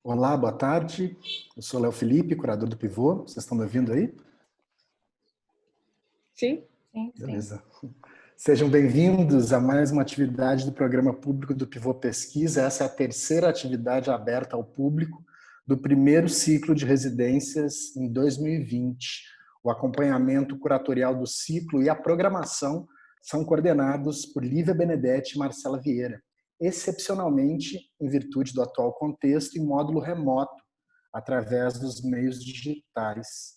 Olá, boa tarde. Eu sou Léo Felipe, curador do Pivô. Vocês estão me ouvindo aí? Sim. Beleza. Sejam bem-vindos a mais uma atividade do Programa Público do Pivô Pesquisa. Essa é a terceira atividade aberta ao público do primeiro ciclo de residências em 2020. O acompanhamento curatorial do ciclo e a programação são coordenados por Lívia Benedetti e Marcela Vieira, excepcionalmente em virtude do atual contexto em módulo remoto, através dos meios digitais.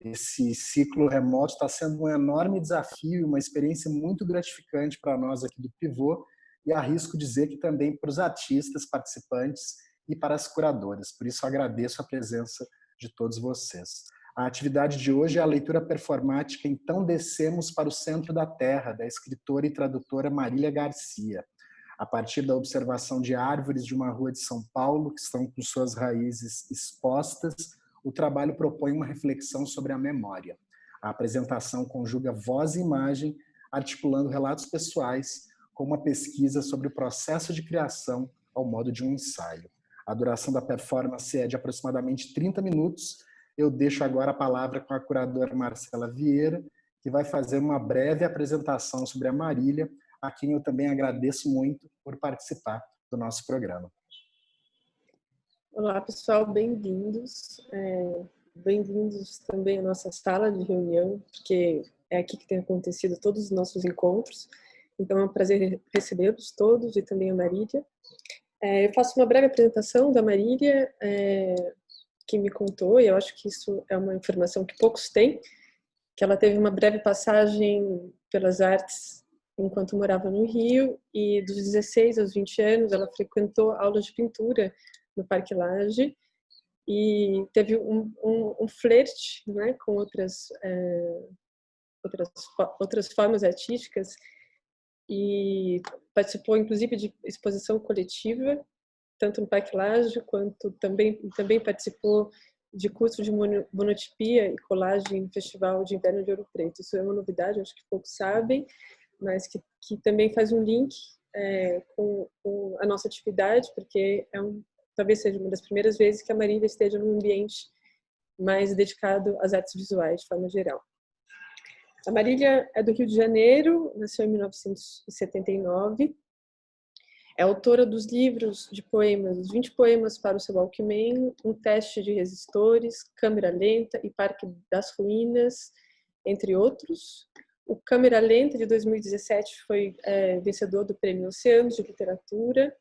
Esse ciclo remoto está sendo um enorme desafio, uma experiência muito gratificante para nós aqui do Pivô, e arrisco dizer que também para os artistas participantes e para as curadoras. Por isso, agradeço a presença de todos vocês. A atividade de hoje é a leitura performática Então Descemos para o Centro da Terra, da escritora e tradutora Marília Garcia. A partir da observação de árvores de uma rua de São Paulo, que estão com suas raízes expostas, o trabalho propõe uma reflexão sobre a memória. A apresentação conjuga voz e imagem, articulando relatos pessoais com uma pesquisa sobre o processo de criação ao modo de um ensaio. A duração da performance é de aproximadamente 30 minutos. Eu deixo agora a palavra com a curadora Marcela Vieira, que vai fazer uma breve apresentação sobre a Marília, a quem eu também agradeço muito por participar do nosso programa. Olá, pessoal, bem-vindos. Bem-vindos também à nossa sala de reunião, porque é aqui que tem acontecido todos os nossos encontros. Então, é um prazer recebê-los todos e também a Marília. Eu faço uma breve apresentação da Marília, que me contou, e eu acho que isso é uma informação que poucos têm, que ela teve uma breve passagem pelas artes enquanto morava no Rio, e dos 16 aos 20 anos ela frequentou aulas de pintura no Parque Lage e teve um flerte, né, com outras formas artísticas, e participou inclusive de exposição coletiva tanto no Parque Lage quanto também participou de curso de monotipia e colagem no Festival de Inverno de Ouro Preto. Isso é uma novidade, acho que poucos sabem, mas que também faz um link com a nossa atividade, porque talvez seja uma das primeiras vezes que a Marília esteja num ambiente mais dedicado às artes visuais, de forma geral. A Marília é do Rio de Janeiro, nasceu em 1979, é autora dos livros de poemas, os 20 poemas para o seu Alckmin, Um Teste de Resistores, Câmera Lenta e Parque das Ruínas, entre outros. O Câmera Lenta, de 2017, foi vencedor do Prêmio Oceanos de Literatura,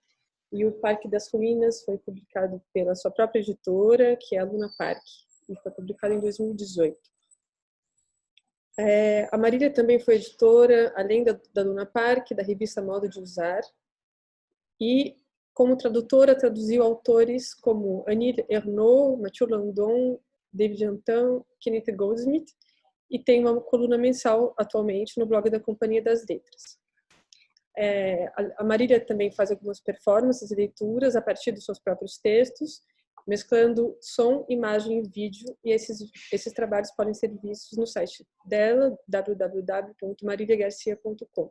e o Parque das Ruínas foi publicado pela sua própria editora, que é a Luna Park, e foi publicado em 2018. A Marília também foi editora, além da Luna Park, da revista Modo de Usar, e como tradutora traduziu autores como Annie Ernaux, Mathieu Landon, David Antin, Kenneth Goldsmith, e tem uma coluna mensal atualmente no blog da Companhia das Letras. A Marília também faz algumas performances e leituras a partir dos seus próprios textos, mesclando som, imagem e vídeo, e esses trabalhos podem ser vistos no site dela, www.mariliagarcia.com.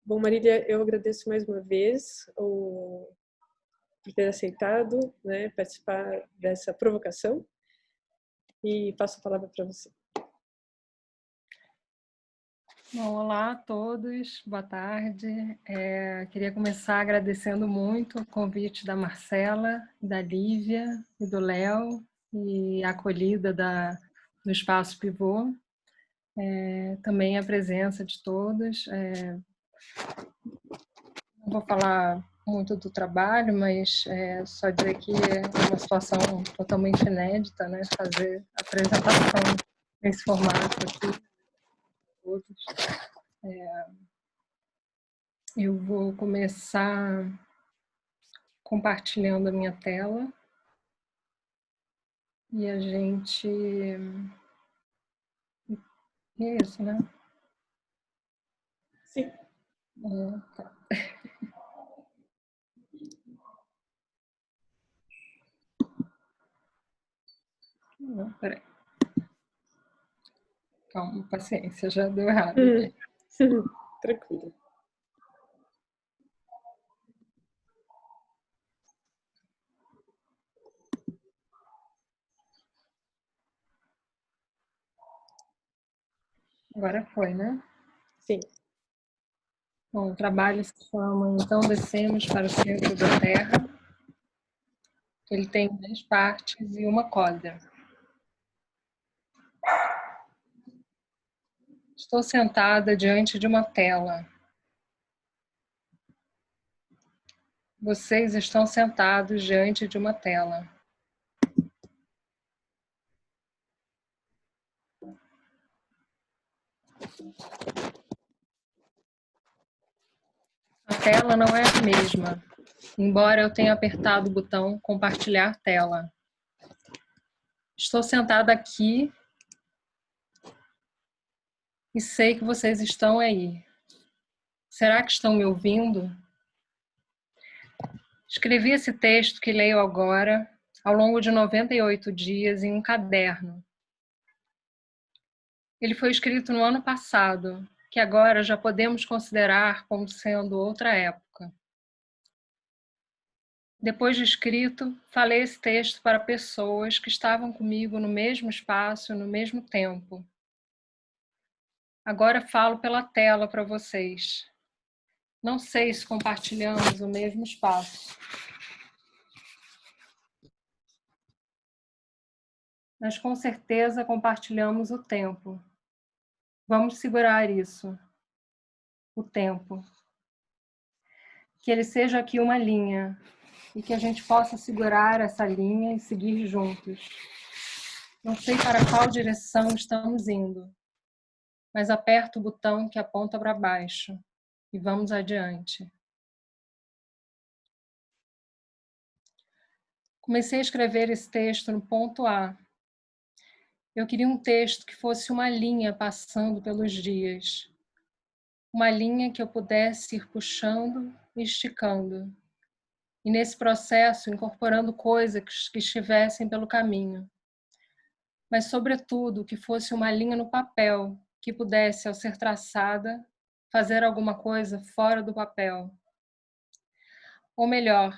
Bom, Marília, eu agradeço mais uma vez por ter aceitado, né, participar dessa provocação, e passo a palavra para você. Bom, olá a todos, boa tarde. Queria começar agradecendo muito o convite da Marcela, da Lívia e do Léo, e a acolhida no Espaço Pivô. Também a presença de todos. Não vou falar muito do trabalho, mas só dizer que é uma situação totalmente inédita, né, fazer a apresentação nesse formato aqui. Todos. Eu vou começar compartilhando a minha tela e a gente... É isso, né? Sim. Tá. Não, peraí. Calma, paciência, já deu errado. Tranquilo. Agora foi, né? Sim. Bom, o trabalho se chama Então Descemos para o Centro da Terra. Ele tem 10 partes e uma coda. Estou sentada diante de uma tela. Vocês estão sentados diante de uma tela. A tela não é a mesma, embora eu tenha apertado o botão compartilhar tela. Estou sentada aqui e sei que vocês estão aí. Será que estão me ouvindo? Escrevi esse texto que leio agora ao longo de 98 dias em um caderno. Ele foi escrito no ano passado, que agora já podemos considerar como sendo outra época. Depois de escrito, falei esse texto para pessoas que estavam comigo no mesmo espaço, no mesmo tempo. Agora falo pela tela para vocês. Não sei se compartilhamos o mesmo espaço. Mas com certeza compartilhamos o tempo. Vamos segurar isso. O tempo. Que ele seja aqui uma linha e que a gente possa segurar essa linha e seguir juntos. Não sei para qual direção estamos indo, mas aperto o botão que aponta para baixo e vamos adiante. Comecei a escrever esse texto no ponto A. Eu queria um texto que fosse uma linha passando pelos dias. Uma linha que eu pudesse ir puxando e esticando. E nesse processo incorporando coisas que estivessem pelo caminho. Mas, sobretudo, que fosse uma linha no papel, que pudesse, ao ser traçada, fazer alguma coisa fora do papel. Ou melhor,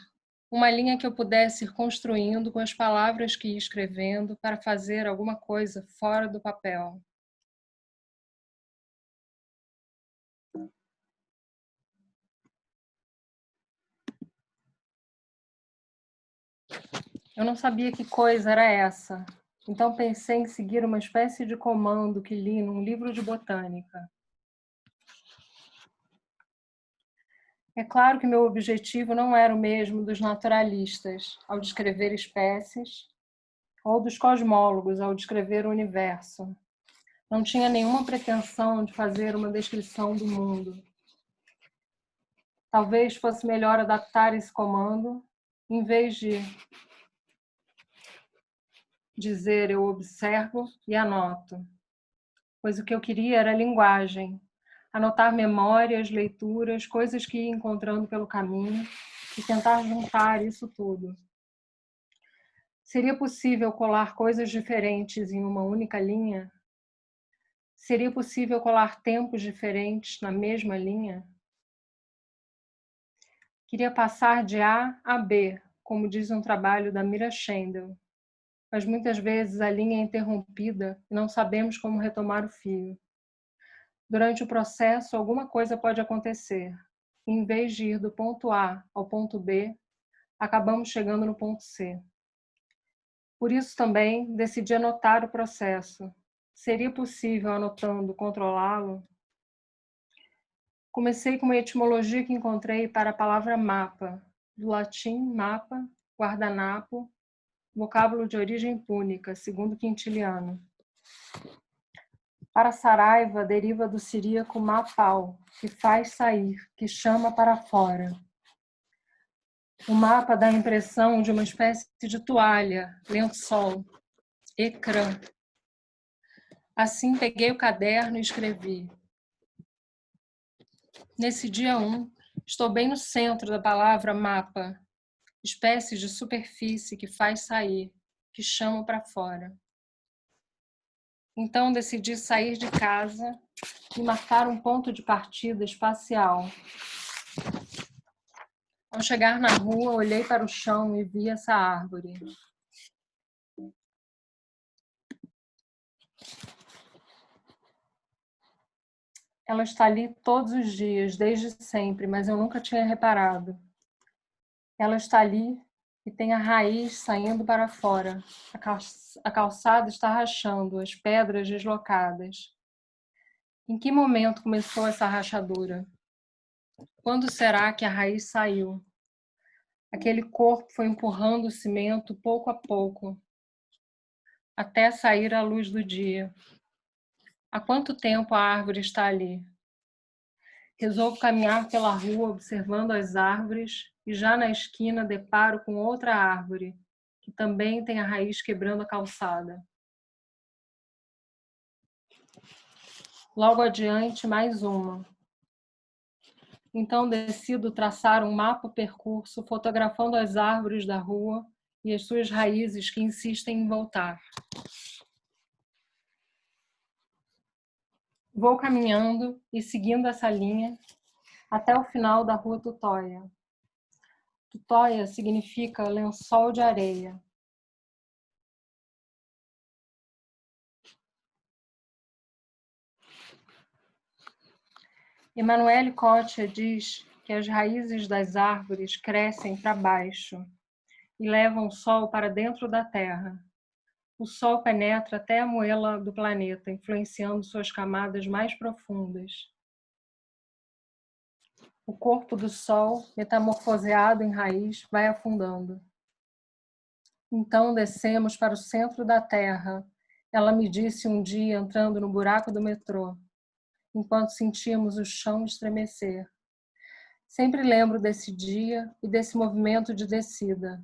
uma linha que eu pudesse ir construindo com as palavras que ia escrevendo para fazer alguma coisa fora do papel. Eu não sabia que coisa era essa, então pensei em seguir uma espécie de comando que li num livro de botânica. É claro que meu objetivo não era o mesmo dos naturalistas ao descrever espécies, ou dos cosmólogos ao descrever o universo. Não tinha nenhuma pretensão de fazer uma descrição do mundo. Talvez fosse melhor adaptar esse comando, em vez de dizer eu observo e anoto, pois o que eu queria era linguagem, anotar memórias, leituras, coisas que ia encontrando pelo caminho e tentar juntar isso tudo. Seria possível colar coisas diferentes em uma única linha? Seria possível colar tempos diferentes na mesma linha? Queria passar de A a B, como diz um trabalho da Mira Schendel, mas muitas vezes a linha é interrompida e não sabemos como retomar o fio. Durante o processo, alguma coisa pode acontecer. E, em vez de ir do ponto A ao ponto B, acabamos chegando no ponto C. Por isso também decidi anotar o processo. Seria possível, anotando, controlá-lo? Comecei com uma etimologia que encontrei para a palavra mapa, do latim mapa, guardanapo, vocábulo de origem púnica, segundo Quintiliano. Para Saraiva, deriva do siríaco mapau, que faz sair, que chama para fora. O mapa dá a impressão de uma espécie de toalha, lençol, ecrã. Assim, peguei o caderno e escrevi. Nesse dia 1, estou bem no centro da palavra mapa, espécie de superfície que faz sair, que chama para fora. Então decidi sair de casa e marcar um ponto de partida espacial. Ao chegar na rua, olhei para o chão e vi essa árvore. Ela está ali todos os dias, desde sempre, mas eu nunca tinha reparado. Ela está ali e tem a raiz saindo para fora. A calçada está rachando, as pedras deslocadas. Em que momento começou essa rachadura? Quando será que a raiz saiu? Aquele corpo foi empurrando o cimento pouco a pouco, até sair à luz do dia. Há quanto tempo a árvore está ali? Resolvo caminhar pela rua observando as árvores e já na esquina deparo com outra árvore, que também tem a raiz quebrando a calçada. Logo adiante, mais uma. Então decido traçar um mapa-percurso fotografando as árvores da rua e as suas raízes que insistem em voltar. Vou caminhando e seguindo essa linha até o final da rua Tutóia. Tutóia significa lençol de areia. Emanuele Cottia diz que as raízes das árvores crescem para baixo e levam o sol para dentro da terra. O sol penetra até a moela do planeta, influenciando suas camadas mais profundas. O corpo do sol, metamorfoseado em raiz, vai afundando. Então descemos para o centro da terra. Ela me disse um dia entrando no buraco do metrô, enquanto sentíamos o chão estremecer. Sempre lembro desse dia e desse movimento de descida.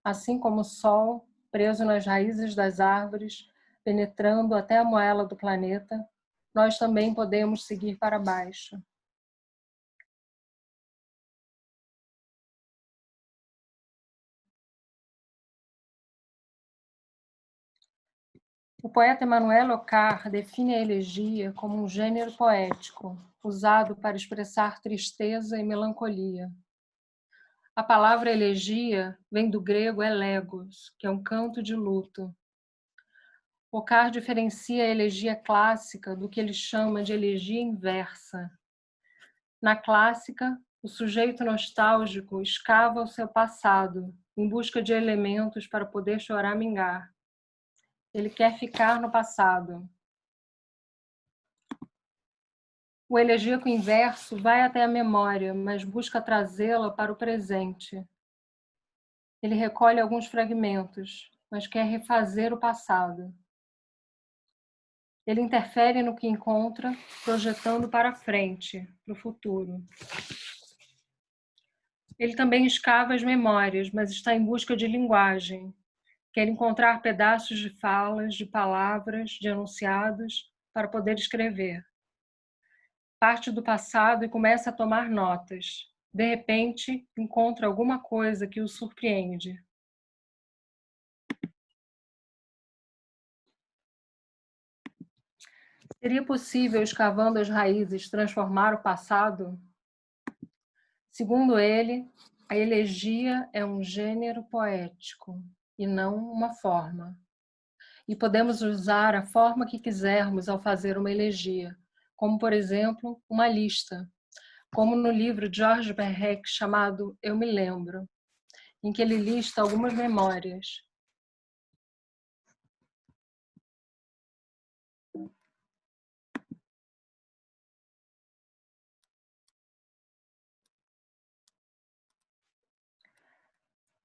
Assim como o sol, preso nas raízes das árvores, penetrando até a moela do planeta, nós também podemos seguir para baixo. O poeta Emmanuel Ocar define a elegia como um gênero poético, usado para expressar tristeza e melancolia. A palavra elegia vem do grego elegos, que é um canto de luto. Ocar diferencia a elegia clássica do que ele chama de elegia inversa. Na clássica, o sujeito nostálgico escava o seu passado, em busca de elementos para poder choramingar. Ele quer ficar no passado. O elegíaco inverso vai até a memória, mas busca trazê-la para o presente. Ele recolhe alguns fragmentos, mas quer refazer o passado. Ele interfere no que encontra, projetando para frente, para o futuro. Ele também escava as memórias, mas está em busca de linguagem. Quer encontrar pedaços de falas, de palavras, de enunciados, para poder escrever. Parte do passado e começa a tomar notas. De repente, encontra alguma coisa que o surpreende. Seria possível, escavando as raízes, transformar o passado? Segundo ele, a elegia é um gênero poético e não uma forma. E podemos usar a forma que quisermos ao fazer uma elegia, como, por exemplo, uma lista, como no livro de Georges Perec chamado Eu Me Lembro, em que ele lista algumas memórias.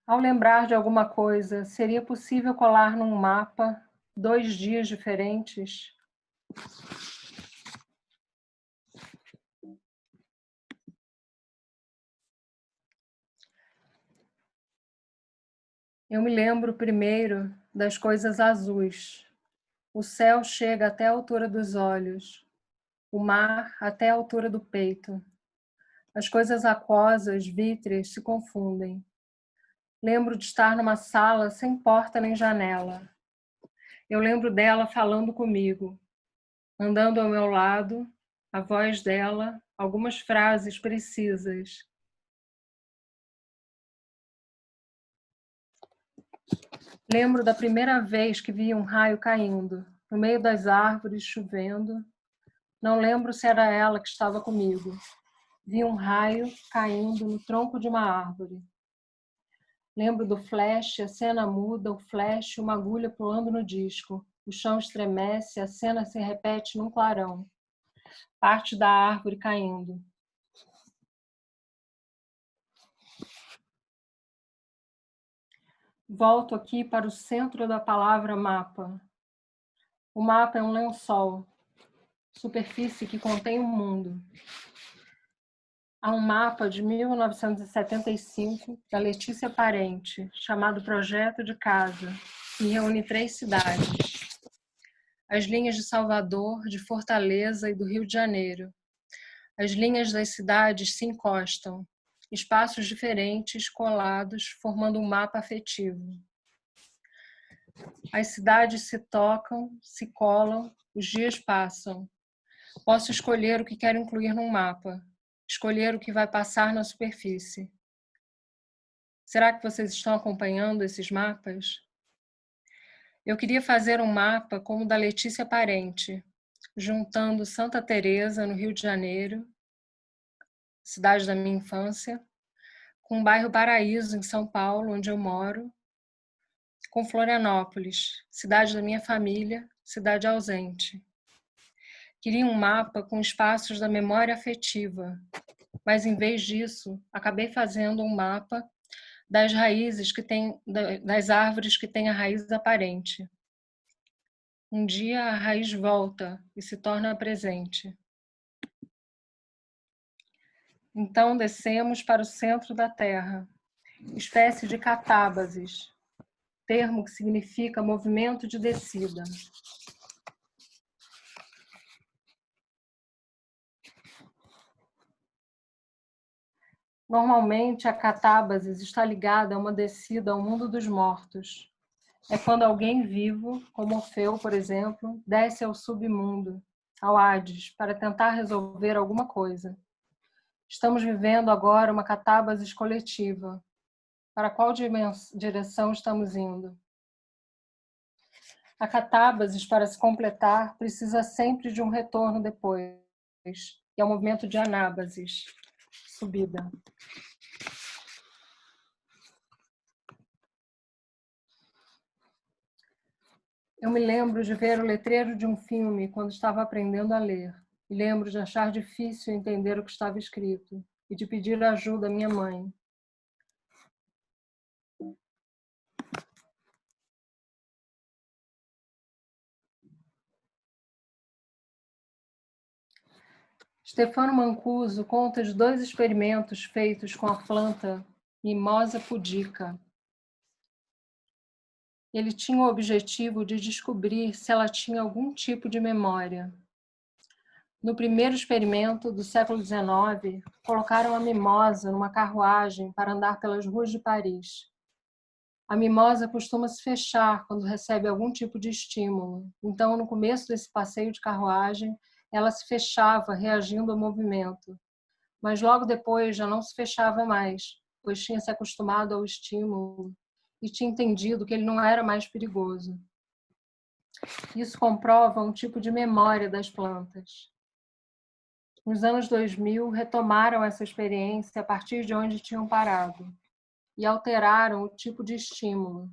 Ao lembrar de alguma coisa, seria possível colar num mapa 2 dias diferentes? Eu me lembro primeiro das coisas azuis. O céu chega até a altura dos olhos, o mar até a altura do peito. As coisas aquosas, vítreas, se confundem. Lembro de estar numa sala sem porta nem janela. Eu lembro dela falando comigo, andando ao meu lado, a voz dela, algumas frases precisas. Lembro da primeira vez que vi um raio caindo, no meio das árvores, chovendo. Não lembro se era ela que estava comigo. Vi um raio caindo no tronco de uma árvore. Lembro do flash, a cena muda, o flash, uma agulha pulando no disco. O chão estremece, a cena se repete num clarão. Parte da árvore caindo. Volto aqui para o centro da palavra mapa. O mapa é um lençol, superfície que contém o mundo. Há um mapa de 1975 da Letícia Parente, chamado Projeto de Casa, que reúne 3 cidades. As linhas de Salvador, de Fortaleza e do Rio de Janeiro. As linhas das cidades se encostam, espaços diferentes colados, formando um mapa afetivo. As cidades se tocam, se colam, os dias passam. Posso escolher o que quero incluir num mapa, escolher o que vai passar na superfície. Será que vocês estão acompanhando esses mapas? Eu queria fazer um mapa como o da Letícia Parente, juntando Santa Teresa, no Rio de Janeiro, cidade da minha infância, com o bairro Paraíso, em São Paulo, onde eu moro, com Florianópolis, cidade da minha família, cidade ausente. Queria um mapa com espaços da memória afetiva, mas em vez disso, acabei fazendo um mapa das raízes das árvores que têm a raiz aparente. Um dia a raiz volta e se torna presente. Então descemos para o centro da Terra, espécie de catábases, termo que significa movimento de descida. Normalmente, a catábasis está ligada a uma descida ao mundo dos mortos. É quando alguém vivo, como Orfeu, por exemplo, desce ao submundo, ao Hades, para tentar resolver alguma coisa. Estamos vivendo agora uma catábasis coletiva. Para qual direção estamos indo? A catábasis, para se completar, precisa sempre de um retorno depois, que é o movimento de anábasis, subida. Eu me lembro de ver o letreiro de um filme quando estava aprendendo a ler. E lembro de achar difícil entender o que estava escrito e de pedir ajuda à minha mãe. Stefano Mancuso conta de 2 experimentos feitos com a planta Mimosa pudica. Ele tinha o objetivo de descobrir se ela tinha algum tipo de memória. No primeiro experimento do século XIX, colocaram a mimosa numa carruagem para andar pelas ruas de Paris. A mimosa costuma se fechar quando recebe algum tipo de estímulo. Então, no começo desse passeio de carruagem, ela se fechava, reagindo ao movimento. Mas logo depois já não se fechava mais, pois tinha se acostumado ao estímulo e tinha entendido que ele não era mais perigoso. Isso comprova um tipo de memória das plantas. Nos anos 2000, retomaram essa experiência a partir de onde tinham parado e alteraram o tipo de estímulo.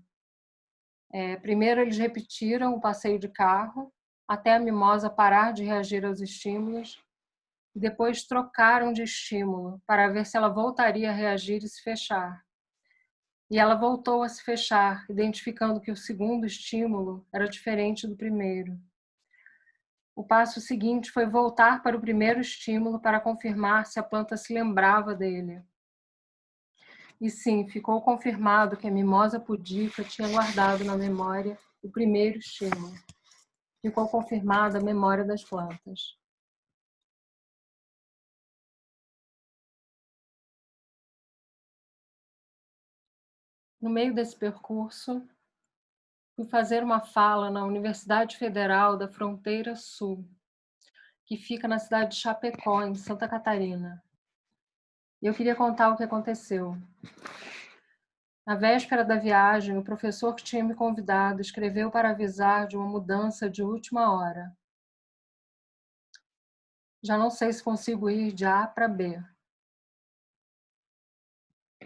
Primeiro, eles repetiram o passeio de carro até a mimosa parar de reagir aos estímulos e depois trocaram de estímulo para ver se ela voltaria a reagir e se fechar. E ela voltou a se fechar, identificando que o segundo estímulo era diferente do primeiro. O passo seguinte foi voltar para o primeiro estímulo para confirmar se a planta se lembrava dele. E sim, ficou confirmado que a mimosa pudica tinha guardado na memória o primeiro estímulo. Ficou confirmada a memória das plantas. No meio desse percurso, fui fazer uma fala na Universidade Federal da Fronteira Sul, que fica na cidade de Chapecó, em Santa Catarina. E eu queria contar o que aconteceu. Na véspera da viagem, o professor que tinha me convidado escreveu para avisar de uma mudança de última hora. Já não sei se consigo ir de A para B.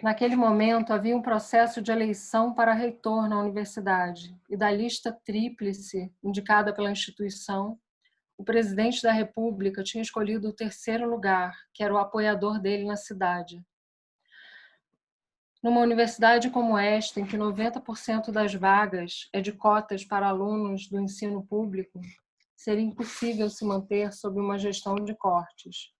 Naquele momento, havia um processo de eleição para reitor na universidade, e da lista tríplice indicada pela instituição, o presidente da República tinha escolhido o terceiro lugar, que era o apoiador dele na cidade. Numa universidade como esta, em que 90% das vagas é de cotas para alunos do ensino público, seria impossível se manter sob uma gestão de cortes.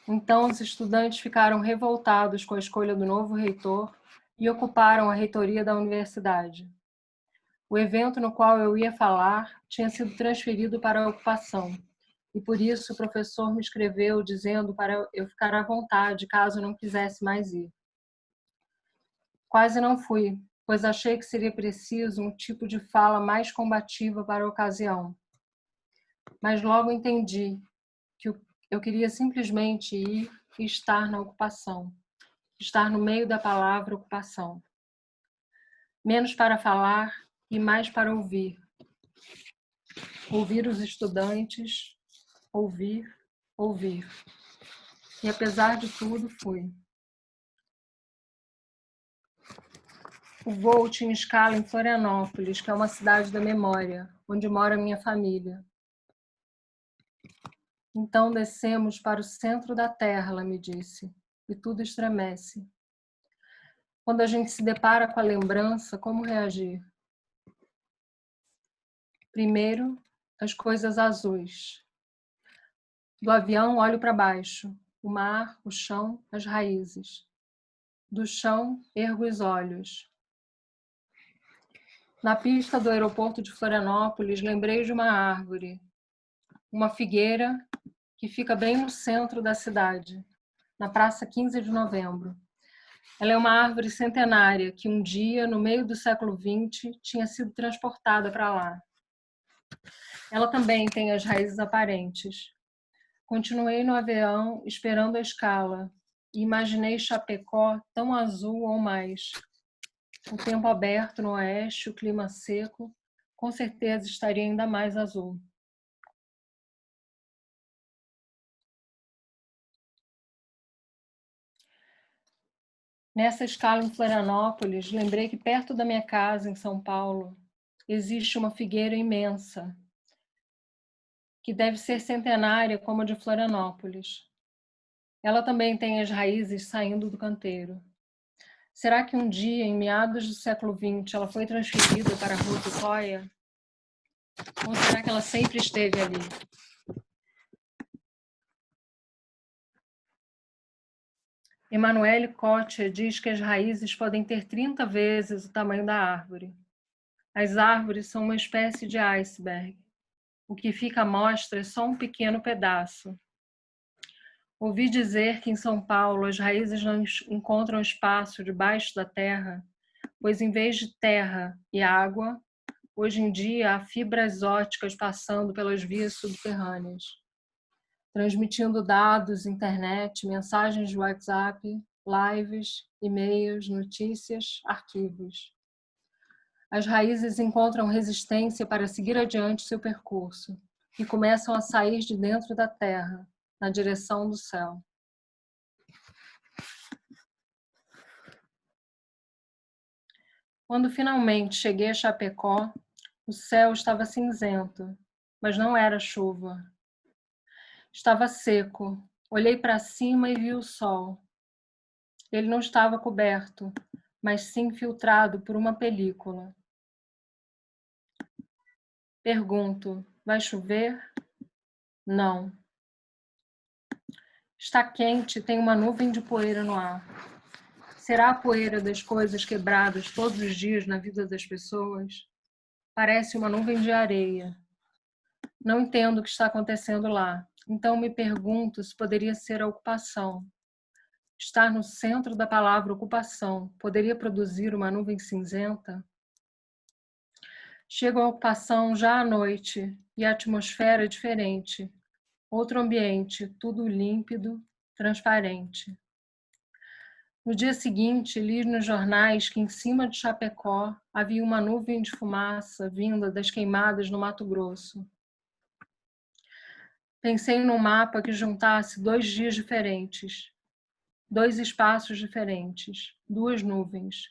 Então, os estudantes ficaram revoltados com a escolha do novo reitor e ocuparam a reitoria da universidade. O evento no qual eu ia falar tinha sido transferido para a ocupação, e por isso o professor me escreveu dizendo para eu ficar à vontade caso não quisesse mais ir. Quase não fui, pois achei que seria preciso um tipo de fala mais combativa para a ocasião. Mas logo entendi que eu queria simplesmente ir e estar na ocupação, estar no meio da palavra ocupação. Menos para falar e mais para ouvir. Ouvir os estudantes, ouvir. E apesar de tudo, fui. O voo tinha escala em Florianópolis, que é uma cidade da memória, onde mora minha família. Então descemos para o centro da terra, ela me disse, e tudo estremece. Quando a gente se depara com a lembrança, como reagir? Primeiro, as coisas azuis. Do avião, olho para baixo. O mar, o chão, as raízes. Do chão, ergo os olhos. Na pista do aeroporto de Florianópolis, lembrei de uma árvore. Uma figueira que fica bem no centro da cidade, na Praça 15 de Novembro. Ela é uma árvore centenária que um dia, no meio do século XX, tinha sido transportada para lá. Ela também tem as raízes aparentes. Continuei no avião esperando a escala e imaginei Chapecó tão azul ou mais. O tempo aberto no oeste, o clima seco, com certeza estaria ainda mais azul. Nessa escala em Florianópolis, lembrei que perto da minha casa, em São Paulo, existe uma figueira imensa, que deve ser centenária como a de Florianópolis. Ela também tem as raízes saindo do canteiro. Será que um dia, em meados do século XX, ela foi transferida para a Rua Tutóia? Ou será que ela sempre esteve ali? Emanuele Kocher diz que as raízes podem ter 30 vezes o tamanho da árvore. As árvores são uma espécie de iceberg. O que fica à mostra é só um pequeno pedaço. Ouvi dizer que em São Paulo as raízes não encontram espaço debaixo da terra, pois em vez de terra e água, hoje em dia há fibras ópticas passando pelas vias subterrâneas, transmitindo dados, internet, mensagens de WhatsApp, lives, e-mails, notícias, arquivos. As raízes encontram resistência para seguir adiante seu percurso e começam a sair de dentro da terra, na direção do céu. Quando finalmente cheguei a Chapecó, o céu estava cinzento, mas não era chuva. Estava seco. Olhei para cima e vi o sol. Ele não estava coberto, mas sim filtrado por uma película. Pergunto: vai chover? Não. Está quente, tem uma nuvem de poeira no ar. Será a poeira das coisas quebradas todos os dias na vida das pessoas? Parece uma nuvem de areia. Não entendo o que está acontecendo lá, então me pergunto se poderia ser a ocupação. Estar no centro da palavra ocupação poderia produzir uma nuvem cinzenta? Chego à ocupação já à noite e a atmosfera é diferente. Outro ambiente, tudo límpido, transparente. No dia seguinte, li nos jornais que em cima de Chapecó havia uma nuvem de fumaça vinda das queimadas no Mato Grosso. Pensei num mapa que juntasse 2 dias diferentes, 2 espaços diferentes, 2 nuvens.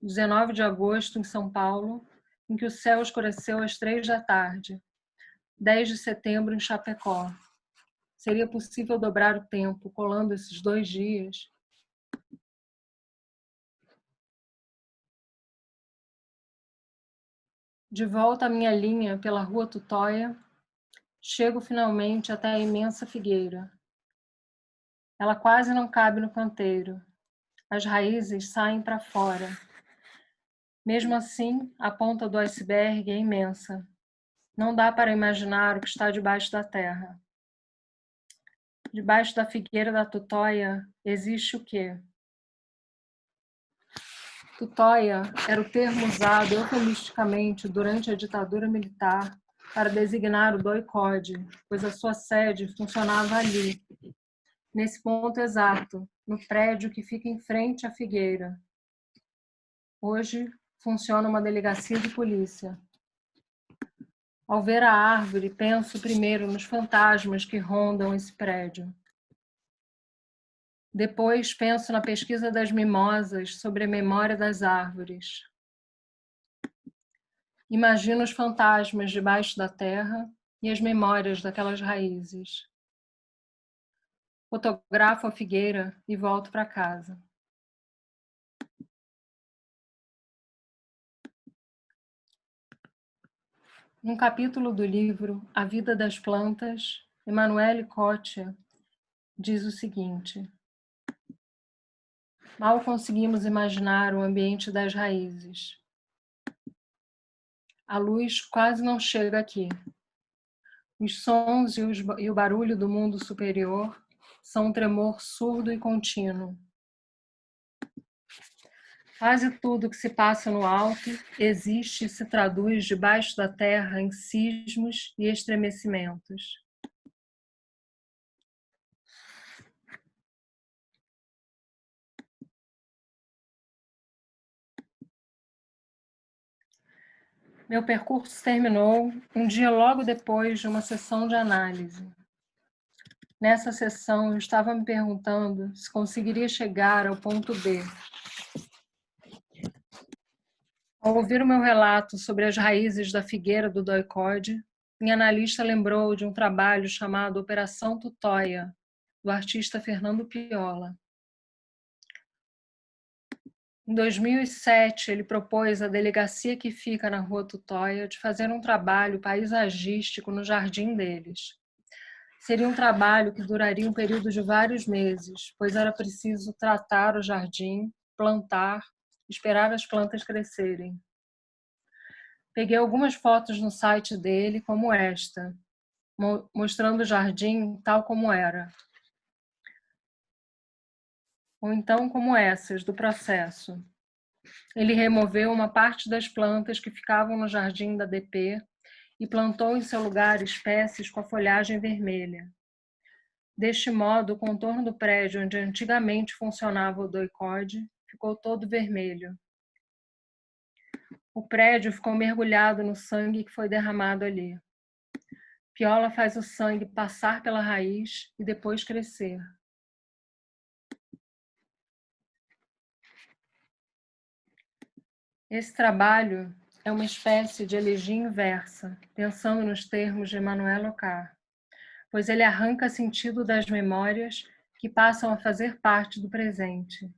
19 de agosto em São Paulo, em que o céu escureceu às 3 da tarde. 10 de setembro em Chapecó. Seria possível dobrar o tempo colando esses 2 dias? De volta à minha linha pela rua Tutóia, chego finalmente até a imensa figueira. Ela quase não cabe no canteiro. As raízes saem para fora. Mesmo assim, a ponta do iceberg é imensa. Não dá para imaginar o que está debaixo da terra. Debaixo da figueira da Tutóia existe o quê? Tutóia era o termo usado eufemisticamente durante a ditadura militar para designar o doicode, pois a sua sede funcionava ali, nesse ponto exato, no prédio que fica em frente à figueira. Hoje funciona uma delegacia de polícia. Ao ver a árvore, penso primeiro nos fantasmas que rondam esse prédio. Depois penso na pesquisa das mimosas sobre a memória das árvores. Imagino os fantasmas debaixo da terra e as memórias daquelas raízes. Fotografo a figueira e volto para casa. Num capítulo do livro A Vida das Plantas, Emanuele Coccia diz o seguinte: mal conseguimos imaginar o ambiente das raízes. A luz quase não chega aqui. Os sons e o barulho do mundo superior são um tremor surdo e contínuo. Quase tudo que se passa no alto existe e se traduz debaixo da terra em sismos e estremecimentos. Meu percurso terminou um dia logo depois de uma sessão de análise. Nessa sessão, eu estava me perguntando se conseguiria chegar ao ponto B. Ao ouvir o meu relato sobre as raízes da figueira do doicode, minha analista lembrou de um trabalho chamado Operação Tutóia, do artista Fernando Piola. Em 2007, ele propôs à delegacia que fica na Rua Tutóia de fazer um trabalho paisagístico no jardim deles. Seria um trabalho que duraria um período de vários meses, pois era preciso tratar o jardim, plantar, esperar as plantas crescerem. Peguei algumas fotos no site dele, como esta, mostrando o jardim tal como era. Ou então como essas, do processo. Ele removeu uma parte das plantas que ficavam no jardim da DP e plantou em seu lugar espécies com a folhagem vermelha. Deste modo, o contorno do prédio onde antigamente funcionava o doicode ficou todo vermelho. O prédio ficou mergulhado no sangue que foi derramado ali. Piola faz o sangue passar pela raiz e depois crescer. Esse trabalho é uma espécie de elegia inversa, pensando nos termos de Emmanuel Ocar, pois ele arranca sentido das memórias que passam a fazer parte do presente.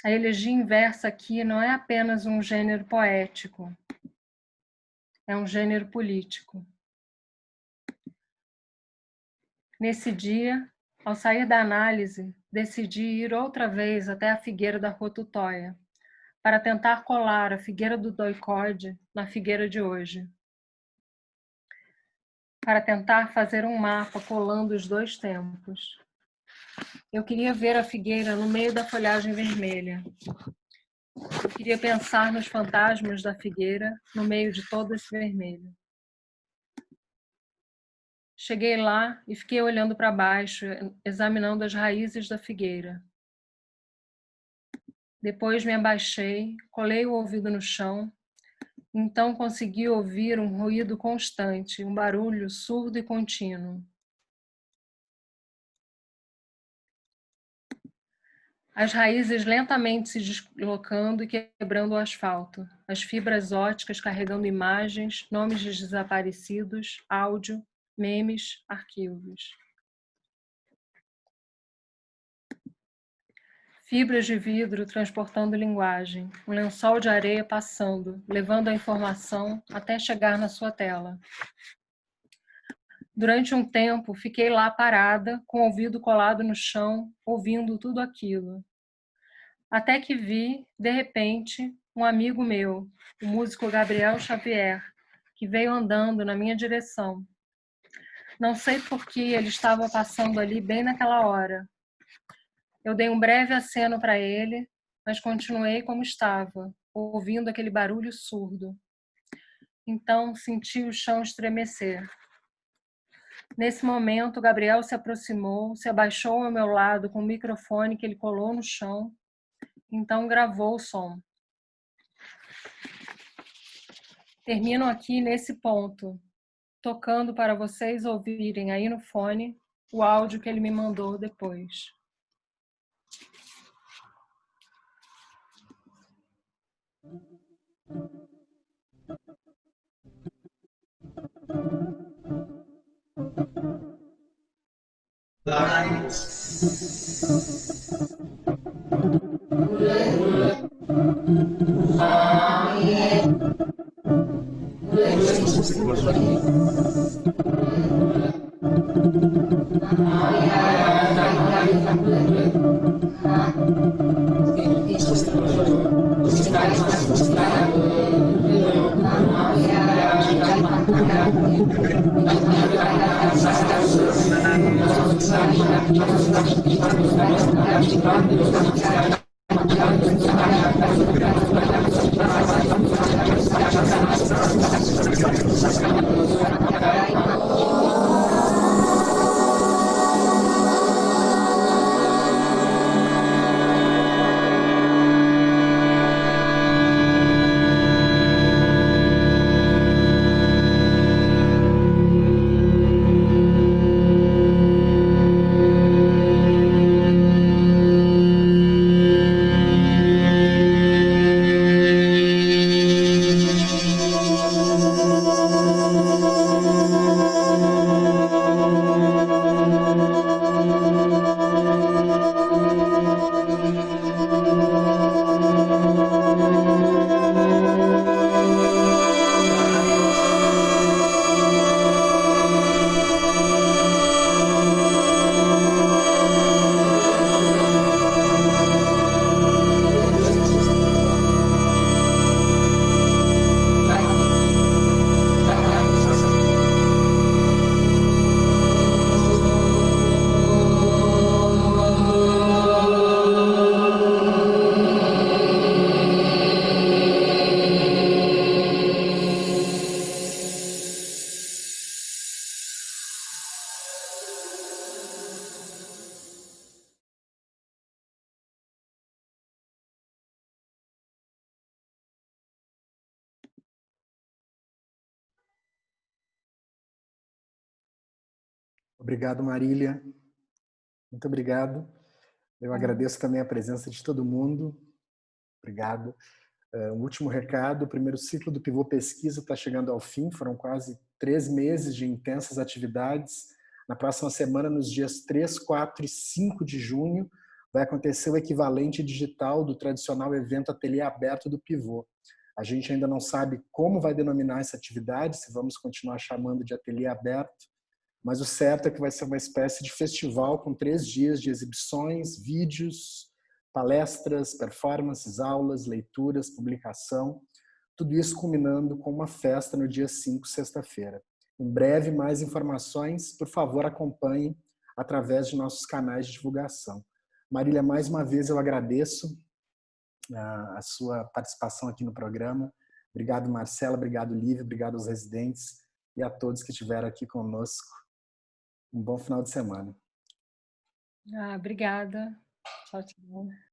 A elegia inversa aqui não é apenas um gênero poético, é um gênero político. Nesse dia, ao sair da análise, decidi ir outra vez até a figueira da Rua Tutóia, para tentar colar a figueira do doicode na figueira de hoje. Para tentar fazer um mapa colando os dois tempos. Eu queria ver a figueira no meio da folhagem vermelha. Eu queria pensar nos fantasmas da figueira no meio de todo esse vermelho. Cheguei lá e fiquei olhando para baixo, examinando as raízes da figueira. Depois me abaixei, colei o ouvido no chão. Então consegui ouvir um ruído constante, um barulho surdo e contínuo. As raízes lentamente se deslocando e quebrando o asfalto. As fibras ópticas carregando imagens, nomes de desaparecidos, áudio, memes, arquivos. Fibras de vidro transportando linguagem. Um lençol de areia passando, levando a informação até chegar na sua tela. Durante um tempo, fiquei lá parada, com o ouvido colado no chão, ouvindo tudo aquilo. Até que vi, de repente, um amigo meu, o músico Gabriel Xavier, que veio andando na minha direção. Não sei por que ele estava passando ali bem naquela hora. Eu dei um breve aceno para ele, mas continuei como estava, ouvindo aquele barulho surdo. Então senti o chão estremecer. Nesse momento, Gabriel se aproximou, se abaixou ao meu lado com o microfone que ele colou no chão, então gravou o som. Termino aqui nesse ponto, tocando para vocês ouvirem aí no fone o áudio que ele me mandou depois. Obrigado, Marília. Muito obrigado. Eu agradeço também a presença de todo mundo. Obrigado. Um último recado, o primeiro ciclo do Pivô Pesquisa está chegando ao fim, foram quase 3 meses de intensas atividades. Na próxima semana, nos dias 3, 4 e 5 de junho, vai acontecer o equivalente digital do tradicional evento Ateliê Aberto do Pivô. A gente ainda não sabe como vai denominar essa atividade, se vamos continuar chamando de Ateliê Aberto, mas o certo é que vai ser uma espécie de festival com 3 dias de exibições, vídeos, palestras, performances, aulas, leituras, publicação, tudo isso culminando com uma festa no dia 5, sexta-feira. Em breve, mais informações, por favor, acompanhem através de nossos canais de divulgação. Marília, mais uma vez eu agradeço a sua participação aqui no programa. Obrigado, Marcela, obrigado, Lívia, obrigado aos residentes e a todos que estiveram aqui conosco. Um bom final de semana. Obrigada. Tchau, tchau.